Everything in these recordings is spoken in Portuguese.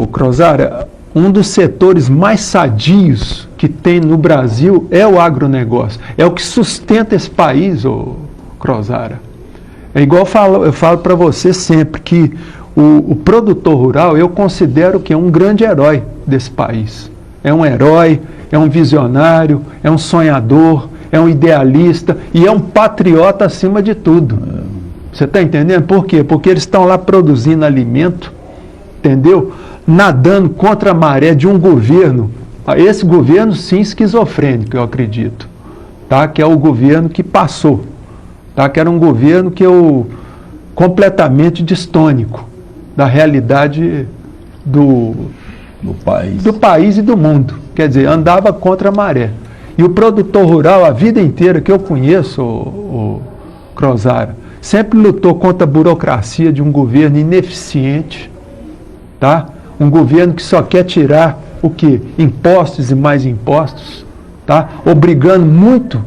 Ô, Crozara, um dos setores mais sadios que tem no Brasil é o agronegócio. É o que sustenta esse país, ô Crozara. É igual eu falo para você sempre que o produtor rural eu considero que é um grande herói desse país. É um herói, é um visionário, é um sonhador, é um idealista e é um patriota acima de tudo. Você está entendendo? Por quê? Porque eles estão lá produzindo alimento, entendeu? Nadando contra a maré de um governo, esse governo sim esquizofrênico, eu acredito, tá? Que é o governo que passou, tá? Que era um governo que completamente distônico da realidade do país e do mundo, quer dizer, andava contra a maré. E o produtor rural, a vida inteira que eu conheço, o Crozara, sempre lutou contra a burocracia de um governo ineficiente, tá? Um governo que só quer tirar o quê? Impostos e mais impostos, tá? Obrigando muito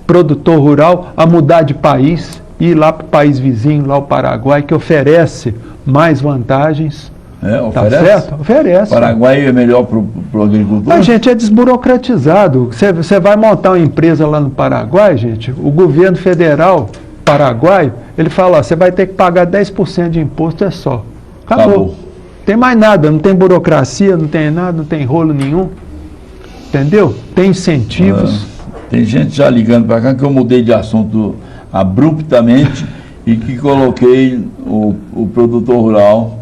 produtor rural a mudar de país, ir lá para o país vizinho, lá o Paraguai, que oferece mais vantagens. Oferece? Tá certo? Oferece. O Paraguai é melhor para o agricultor? A gente é desburocratizado. Você vai montar uma empresa lá no Paraguai, gente, o governo federal paraguaio, ele fala, ó, você vai ter que pagar 10% de imposto, é só. Acabou. Tem mais nada, não tem burocracia, não tem nada, não tem rolo nenhum. Entendeu? Tem incentivos. Tem gente já ligando para cá que eu mudei de assunto abruptamente e que coloquei o produtor rural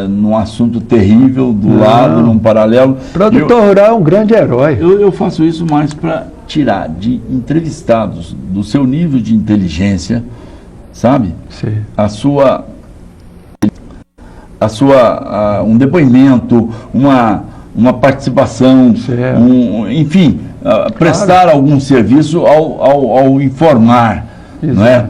num assunto terrível, do lado, num paralelo. Produtor rural é um grande herói. Eu faço isso mais para tirar de entrevistados do seu nível de inteligência, sabe? Sim. Um depoimento, uma participação, enfim, prestar algum serviço ao informar, não é?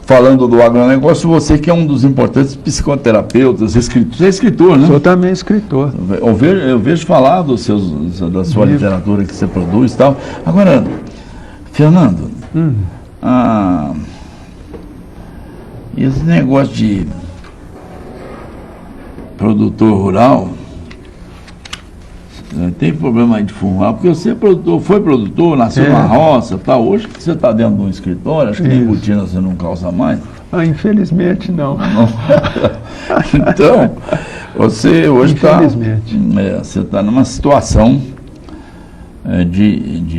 Falando do agronegócio, você que é um dos importantes psicoterapeutas, você é escritor, né? Sou também escritor. Eu vejo falar da sua literatura que você produz e tal. Agora, Fernando, esse negócio de produtor rural, tem problema aí de fumar, porque você é produtor, foi produtor, nasceu na roça, tal. Hoje que você está dentro de um escritório, acho que nem botina você não calça mais. Infelizmente não. Então, você hoje você está numa situação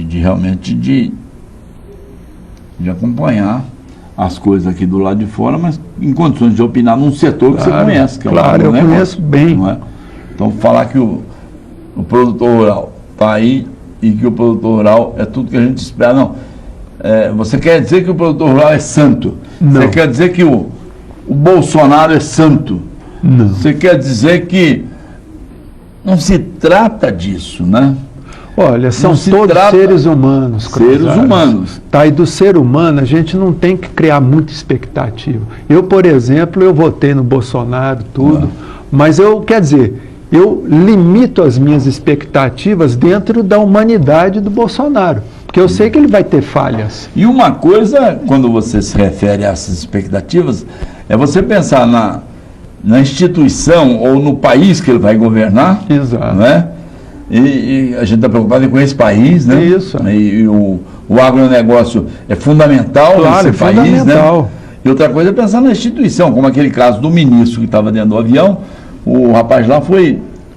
realmente de acompanhar as coisas aqui do lado de fora, mas em condições de opinar num setor que você conhece. Que claro, eu conheço bem. Não é? Então, falar que o produtor rural está aí e que o produtor rural é tudo que a gente espera. Não. Você quer dizer que o produtor rural é santo? Não. Você quer dizer que o Bolsonaro é santo? Não. Você quer dizer que não se trata disso, né? Olha, são todos seres humanos. Seres humanos. Tá, e do ser humano a gente não tem que criar muita expectativa. Eu, por exemplo, eu votei no Bolsonaro, mas eu limito as minhas expectativas dentro da humanidade do Bolsonaro, porque eu sei que ele vai ter falhas. E uma coisa, quando você se refere a essas expectativas, é você pensar na instituição ou no país que ele vai governar. Exato. Não é? E a gente está preocupado com esse país, né? Isso. E o agronegócio é fundamental nesse país, né? E outra coisa é pensar na instituição, como aquele caso do ministro que estava dentro do avião. O rapaz lá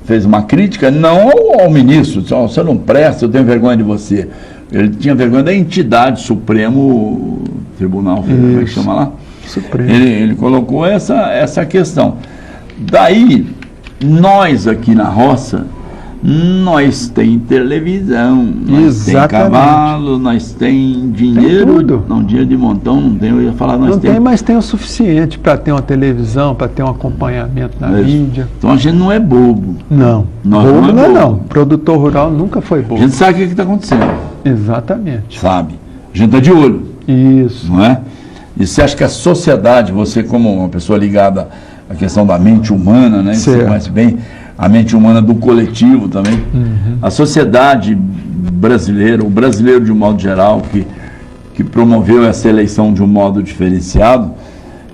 fez uma crítica, não ao ministro, disse, você não presta, eu tenho vergonha de você. Ele tinha vergonha da entidade Supremo Tribunal, como é que chama lá? Supremo. Ele colocou essa questão. Daí, nós aqui na roça, nós tem televisão, nós tem cavalo, nós tem dinheiro. Tem tudo. Não, dinheiro de montão não tem, eu ia falar nós não tem, mas tem o suficiente para ter uma televisão, para ter um acompanhamento na mídia. Então a gente não é bobo. Não. Bobo não. Produtor rural nunca foi bobo. A gente sabe o que está acontecendo. Exatamente. Sabe. A gente está de olho. Isso. Não é? E você acha que a sociedade, você como uma pessoa ligada à questão da mente humana, né? Você conhece bem a mente humana do coletivo também. A sociedade brasileira, o brasileiro de um modo geral, que promoveu essa eleição de um modo diferenciado,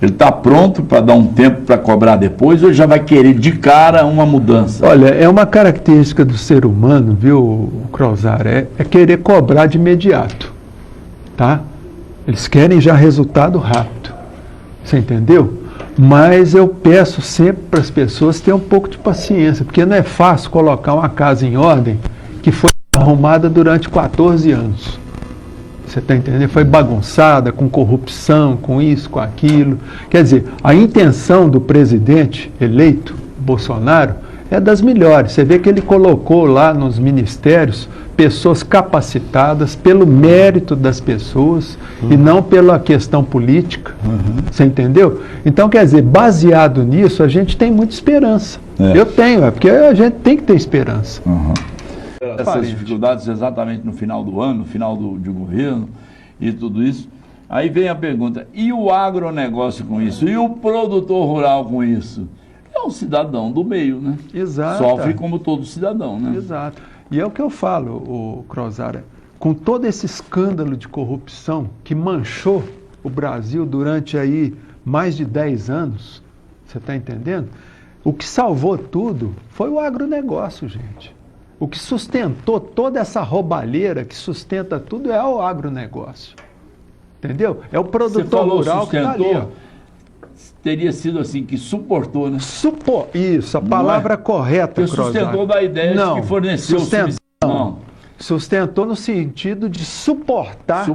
Ele está pronto para dar um tempo para cobrar depois, ou já vai querer de cara uma mudança? Olha, é uma característica do ser humano, viu, Crozara, é querer cobrar de imediato, tá? Eles querem já resultado rápido, você entendeu? Mas eu peço sempre para as pessoas ter um pouco de paciência, porque não é fácil colocar uma casa em ordem que foi arrumada durante 14 anos. Você está entendendo? Foi bagunçada, com corrupção, com isso, com aquilo. Quer dizer, a intenção do presidente eleito, Bolsonaro, é das melhores. Você vê que ele colocou lá nos ministérios pessoas capacitadas pelo mérito das pessoas e não pela questão política. Você entendeu? Então, quer dizer, baseado nisso, a gente tem muita esperança. Eu tenho, porque a gente tem que ter esperança. Essas dificuldades exatamente no final do ano, no final de governo e tudo isso. Aí vem a pergunta, e o agronegócio com isso? E o produtor rural com isso? É um cidadão do meio, né? Exato. Sofre como todo cidadão, né? Exato. E é o que eu falo, o Crozara, com todo esse escândalo de corrupção que manchou o Brasil durante aí mais de 10 anos, você está entendendo? O que salvou tudo foi o agronegócio, gente. O que sustentou toda essa roubalheira que sustenta tudo é o agronegócio. Entendeu? É o produtor rural que está ali. Ó. Teria sido assim, que suportou, né? Isso, a palavra correta, Crozara. Sustentou da ideia de que forneceu não. Sustentou no sentido de suportar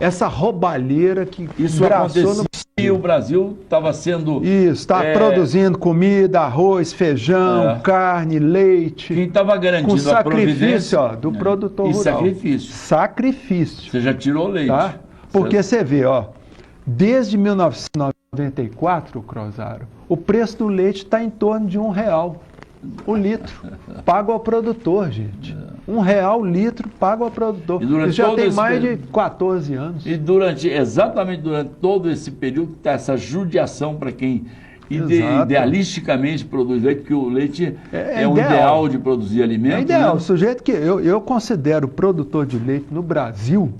essa roubalheira que isso acontecia no e o Brasil estava sendo... Isso, está produzindo comida, arroz, feijão, carne, leite. Quem estava garantindo com sacrifício, a do produtor rural. Sacrifício. Sacrifício. Você já tirou leite. Tá? Porque você vê, desde 1994, Crozaro, o preço do leite está em torno de R$1 o litro. Pago ao produtor, gente. R$1 o litro, pago ao produtor. Isso já tem mais de 14 anos. E exatamente durante todo esse período, está essa judiação para quem idealisticamente produz leite, porque o leite é um ideal de produzir alimento. É ideal. O sujeito que eu considero o produtor de leite no Brasil,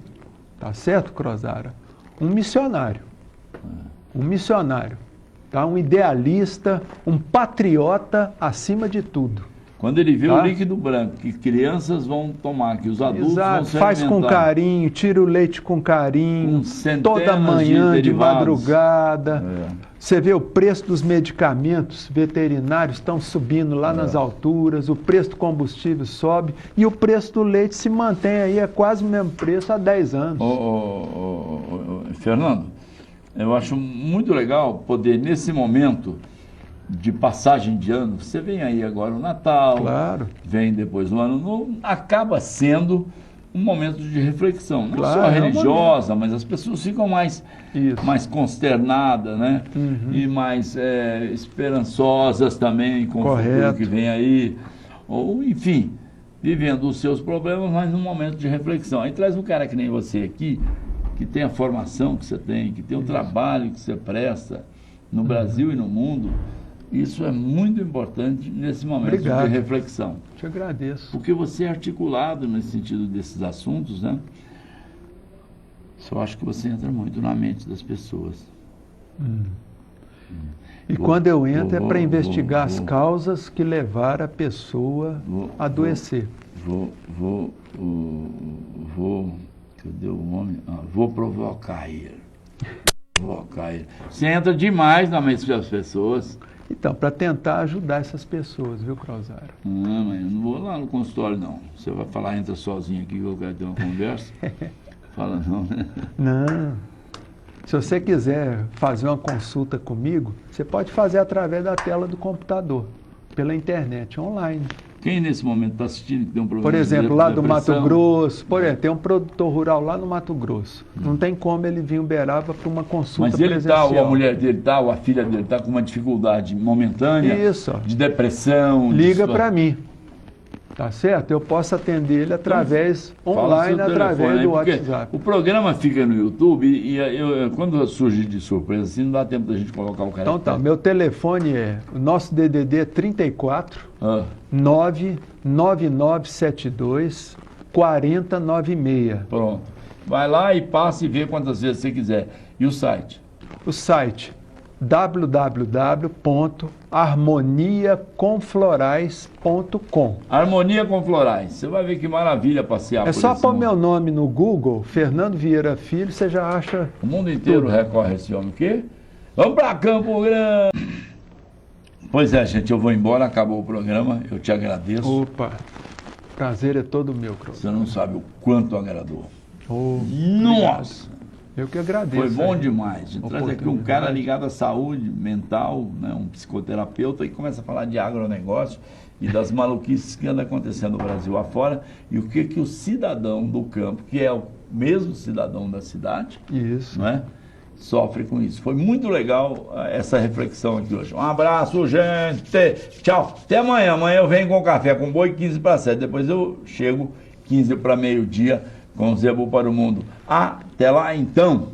tá certo, Crozara? Um missionário. Um missionário. Tá? Um idealista, um patriota acima de tudo. Quando ele vê o líquido branco, que crianças vão tomar, que os adultos vão se faz com carinho, tira o leite com carinho, toda manhã, de madrugada. Você vê o preço dos medicamentos veterinários estão subindo lá nas alturas, o preço do combustível sobe e o preço do leite se mantém aí, é quase o mesmo preço há 10 anos. Fernando, eu acho muito legal poder, nesse momento de passagem de ano, você vem aí agora o Natal, vem depois o Ano Novo, acaba sendo um momento de reflexão, não só religiosa, mas as pessoas ficam mais consternadas, né? E mais esperançosas também com o futuro que vem aí, ou enfim, vivendo os seus problemas, mas num momento de reflexão. Aí traz um cara que nem você aqui, que tem a formação que você tem, que tem o trabalho que você presta no Brasil e no mundo. Isso é muito importante nesse momento de reflexão. Te agradeço. Porque você é articulado nesse sentido desses assuntos, né? Só acho que você entra muito na mente das pessoas. E quando eu entro é para investigar as causas que levaram a pessoa a adoecer. Cadê o homem? Vou provocar ele. Você entra demais na mente das pessoas. Então, para tentar ajudar essas pessoas, viu, Crozara? Não, mas eu não vou lá no consultório, não. Você vai falar, entra sozinho aqui que eu quero ter uma conversa. Fala não, né? Não. Se você quiser fazer uma consulta comigo, você pode fazer através da tela do computador, pela internet, online. Quem nesse momento está assistindo que tem um problema? Por exemplo, lá do Mato Grosso, tem um produtor rural lá no Mato Grosso. Não tem como ele vir em Uberaba para uma consulta presencial. Mas ele está, ou a mulher dele está, ou a filha dele está com uma dificuldade momentânea, de depressão. Liga para mim, tá certo? Eu posso atender ele através, online, através do WhatsApp. O programa fica no YouTube e quando surge de surpresa, assim, não dá tempo da gente colocar o cara. Então tá, meu telefone o nosso DDD é 34 99972 4096. Pronto. Vai lá e passa e vê quantas vezes você quiser. E o site? O site www.harmoniacomflorais.com. Harmonia com Florais. Você vai ver que maravilha passear por É só esse pôr mundo. meu nome no Google, Fernando Vieira Filho, você já acha. O mundo inteiro tudo. recorre a esse homem. O quê? Vamos para Campo Grande. Pois é, gente, eu vou embora, acabou o programa. Eu te agradeço. Opa, prazer é todo meu, Cruz. Você não sabe o quanto agradou. Oh, Nossa! eu que agradeço. Foi bom aí. demais. A gente traz aqui um cara ligado à saúde mental, né, um psicoterapeuta, e começa a falar de agronegócio e das maluquices que andam acontecendo no Brasil afora e o que, que o cidadão do campo, que é o mesmo cidadão da cidade, Isso. não é? Sofre com isso. Foi muito legal essa reflexão aqui hoje. Um abraço, gente. Tchau. Até amanhã. Amanhã eu venho com café com boi 15 para 7. Depois eu chego 15 para meio-dia com o Zebu para o Mundo. Até lá então.